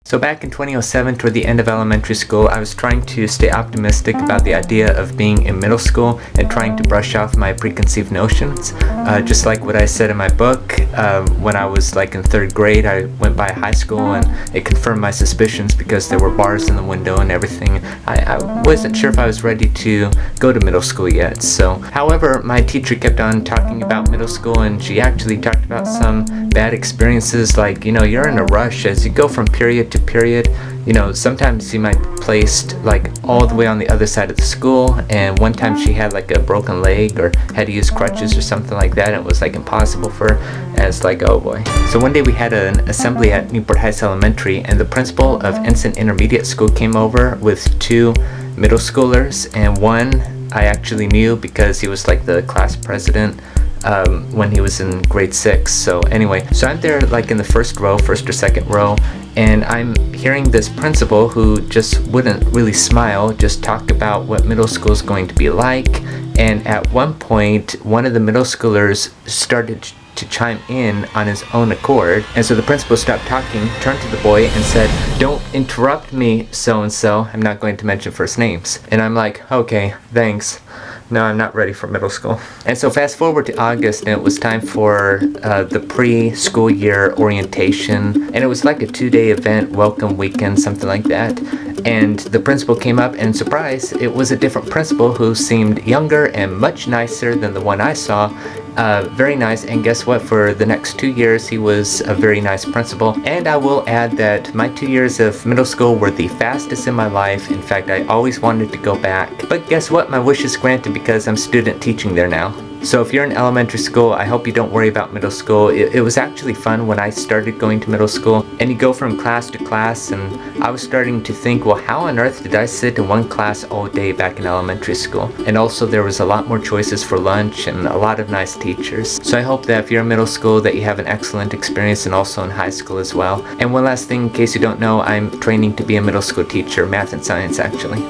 So back in 2007, toward the end of elementary school, I was trying to stay optimistic about the idea of being in middle school and trying to brush off my preconceived notions. Just like what I said in my book, when I was like in 3rd grade, I went by high school and it confirmed my suspicions because there were bars in the window and everything. I wasn't sure if I was ready to go to middle school yet. So, however, my teacher kept on talking about middle school, and she actually talked about some bad experiences, like, you're in a rush as you go from period to period. Sometimes you might be placed like all the way on the other side of the school, and one time she had like a broken leg or had to use crutches or something like that, and it was like impossible for her, and it's like, oh boy. So one day we had an assembly at Newport Heights Elementary, and the principal of Ensign Intermediate School came over with 2 middle schoolers, and one I actually knew because he was like the class president when he was in grade 6. So anyway, so I'm there like in the first or 2nd row, and I'm hearing this principal who just wouldn't really smile, just talk about what middle school is going to be like. And at one point, one of the middle schoolers started to chime in on his own accord, and so the principal stopped talking, turned to the boy and said, "Don't interrupt me, so-and-so." I'm not going to mention first names. And I'm like, okay, thanks. No, I'm not ready for middle school. And so fast forward to August, and it was time for the pre-school year orientation, and it was like a 2-day event, welcome weekend, something like that. And the principal came up, and surprise, it was a different principal who seemed younger and much nicer than the one I saw. Very nice, and guess what? For the next 2 years, he was a very nice principal. And I will add that my 2 years of middle school were the fastest in my life. In fact, I always wanted to go back. But guess what? My wish is granted because I'm student teaching there now. So if you're in elementary school, I hope you don't worry about middle school. It was actually fun when I started going to middle school, and you go from class to class, and I was starting to think, well, how on earth did I sit in one class all day back in elementary school? And also there was a lot more choices for lunch and a lot of nice teachers. So I hope that if you're in middle school that you have an excellent experience, and also in high school as well. And one last thing, in case you don't know, I'm training to be a middle school teacher, math and science actually.